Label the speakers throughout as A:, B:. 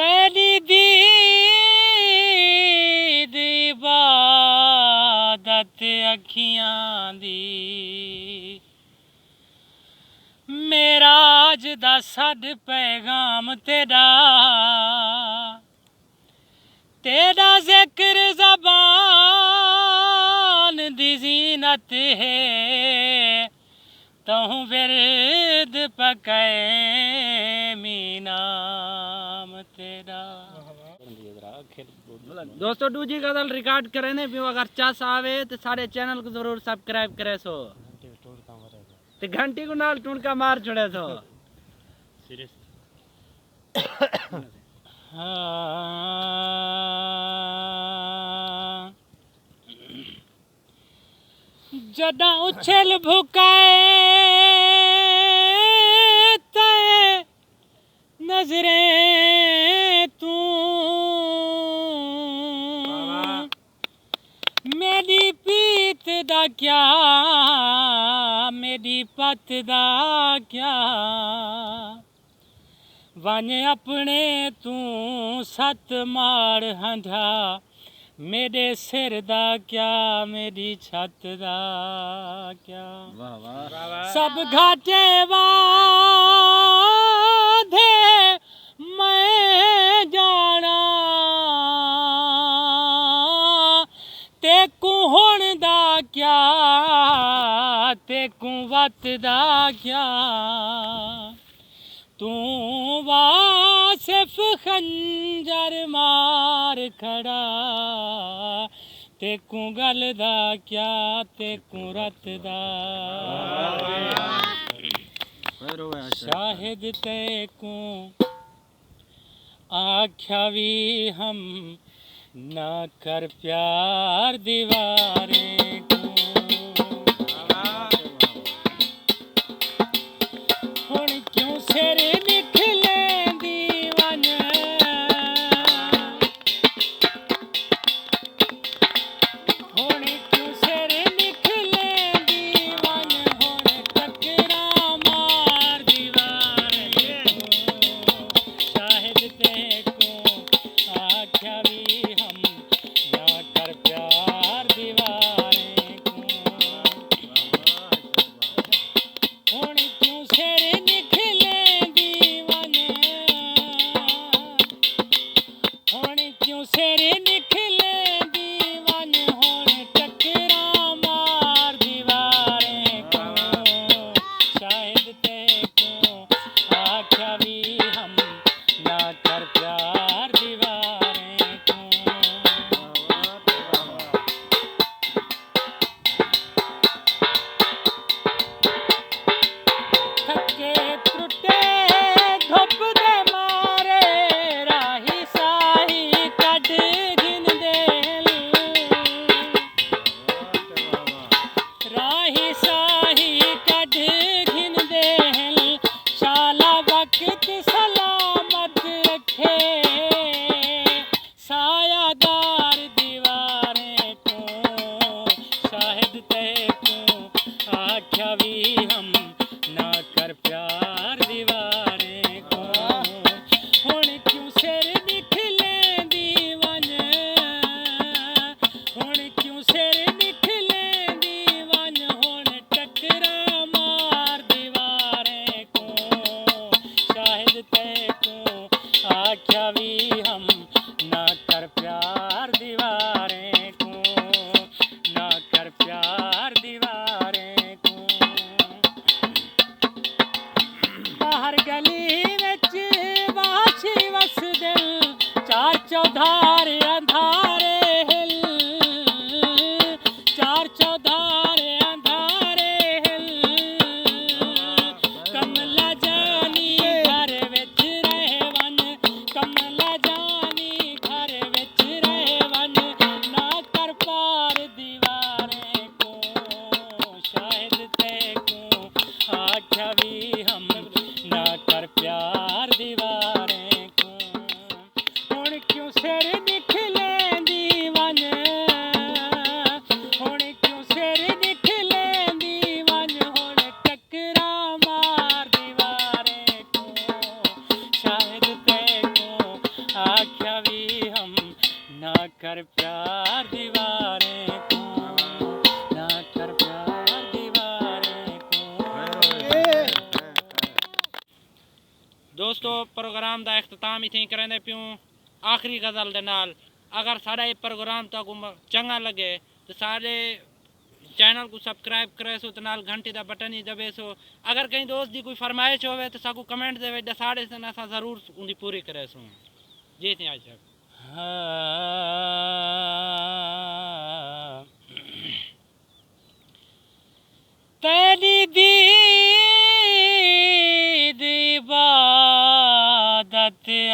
A: तेरी दीद इबादत अखियां दी मेरा अज दा सद पैगाम तेरा ज़िक्र ज़बान दी ज़ीनत है तहु विरद पकै मीनाम तेरा।
B: दोस्तों दूजी गजल रिकॉर्ड करे ने भी अगर चास आवे तो सारे चैनल को जरूर सब्सक्राइब करे सो ते घंटी को नाल टुणका मार छोड़े सो।
A: जदा उछल भुकाए ते नजरें तू मेरी पीत दा क्या मेरी पत दा क्या वन अपने तू सत मार हंधा मेरे सिर दा क्या मेरी छत दा क्या।
B: वाह वाह
A: सब घाटे वाधे मैं जाना तेकू हुण दा क्या तेकू वत दा क्या तू वासिफ खंजर मार खड़ा तेकू गल दा क्या तेकू रत दा शाहिद तेकू आख्या भी हम ना कर प्यार दीवारे को हुण क्यों सिर निकले दीवान हुण क्यों सिर निकले दीवान हुण टकरा मार दीवार शाहिद तेको आख्या भी हम ना कर प्यार दीवारे को हुण क्यों सिर निकले दीवान हुण क्यों सिर निकले दीवान हुण टकरा मार दीवारे को शाहिद तेको आख्या भी हम ना कर प्यार दीवारे को। थके त्रुटे धुप दे मारे राही साही कढ घिन दे राही साही कढ घिन दे शाला वक्त सलामत रखे सायादार दीवारे को शाहिद तेको आख्या भी हम ना कर प्यार दीवारे को हुण क्यों सिर निकले दीवान हुण क्यों सिर निकले दीवान हुण टकरा मार दीवारे को शाहिद तेको आख्या भी हम ना कर प्यार दीवारे को ना कर प्यार दीवारे को। बाहर गली विच वाछी वस दिल चार चौधारे अंधारे हिल चार चौधारे अंधारे हिल कमला जानी घर विच रहवन कमला जानी घर विच रहवन ना कर पार दीवारे को शाहिद तेको आख्या भी हम ना कर प्यार दीवारे को हुण क्यों सिर निकले कर प्यार दीवारें को, ना कर प्यार दीवारें को।
B: दोस्तों प्रोग्राम का इख्तिताम इतें करेंदे पियूं आखिरी गज़ल दे नाल। अगर साड़ा ये प्रोग्राम तक चंगा लगे तो सारे चैनल को सब्सक्राइब करे सो तो नाल घंटी का बटन ही दबे सो। अगर कहीं दोस्त की कोई फरमाइश होवे तो साकू कमेंट दे दसाड़े से असां ज़रूर उनकी पूरी करे सो। जी थी आज तक
A: तेरी दीद इबादत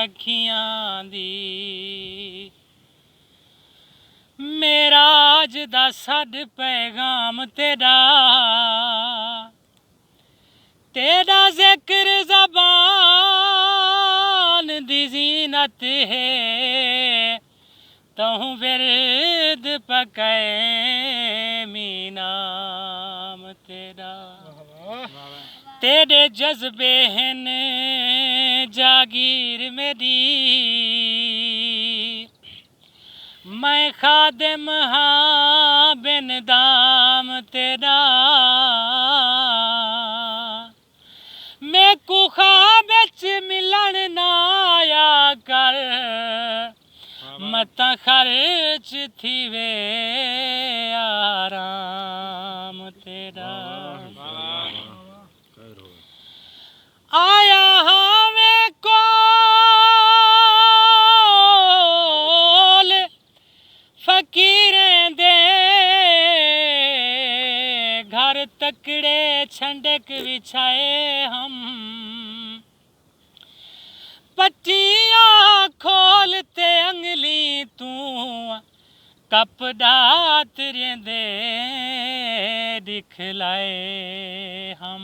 A: अखियां दी, मेरा अज दा सद पैगाम तेरा, तेरा जिक्र ज़बान दी ज़ीनत है, तहु विरद पकै मीनाम तेरा। तेरे जज्बे हैं जागीर मेरी, मैं खादिम हाँ बिन दाम तेरा। मैं को ख्वाब विच मिलन ना आया कर, मता खर्च थी वे आराम तेरा। आया हाँ मैं कोल फकीरें दे घर, तकड़े छंडक बिछाए हम, पट्टियाँ खोलते अंगली तू, कपड़ात रेंदे दिखलाए हम।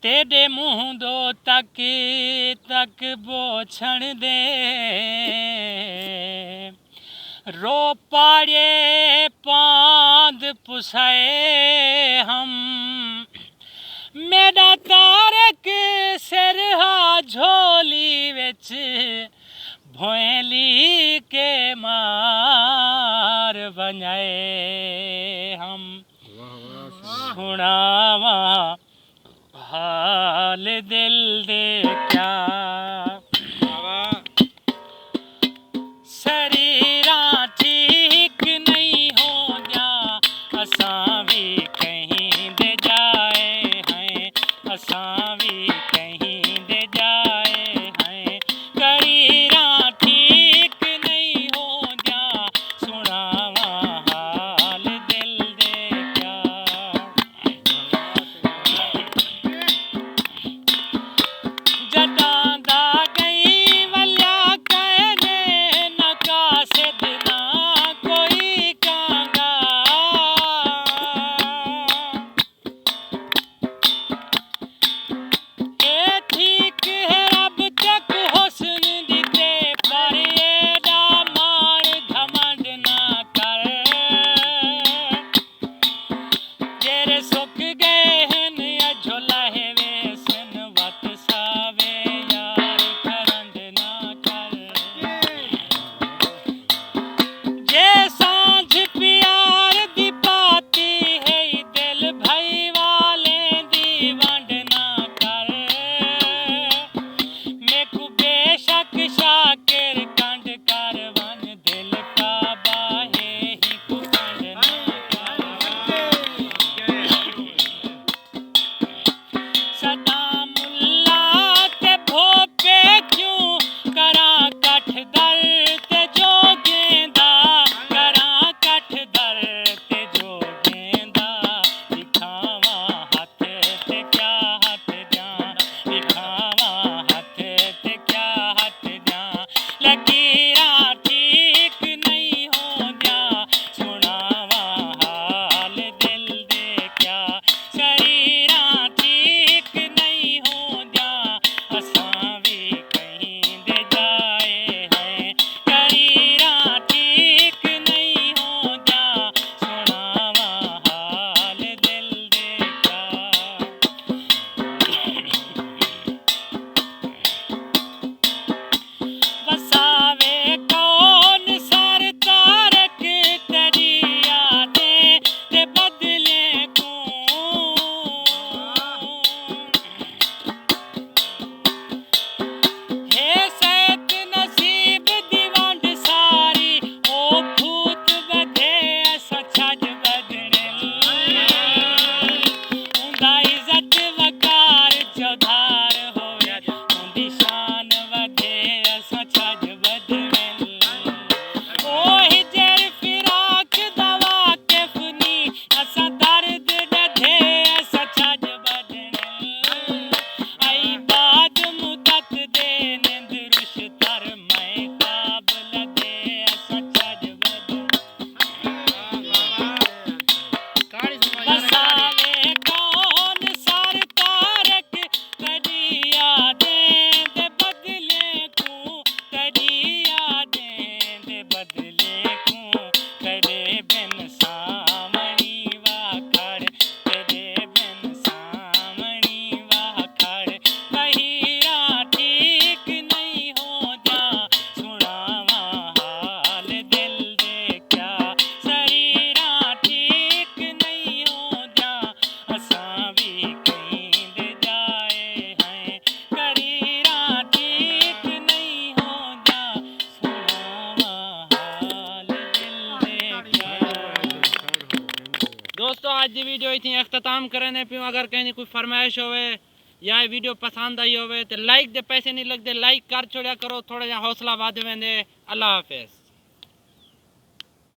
A: तेरे मुँह दो तक तक बोछण दे, रो पाड़े पांद पुसाए हम। मेरा तारक सिरहा झोली विच, भोली के मार बनाए हम। सुनावा हाल दिल दे क्या, शरीरा ठीक नहीं हो गया, असां भी कहीं दे जाए हैं, असां भी कहीं दे जाए हैं। शरीरा ठीक नहीं हो गया, सुनावा हाल दिल दे क्या। जटां दा
B: दोस्तों आज की वीडियो इतनी अख्ताम करने पियूँ। अगर कहीं कोई फरमाइश होवे या वीडियो पसंद आई होवे तो लाइक दे पैसे नहीं लगते, लाइक कर छोड़ा करो, थोड़ा जा हौसला वध वेंदे। अल्लाह हाफिज़।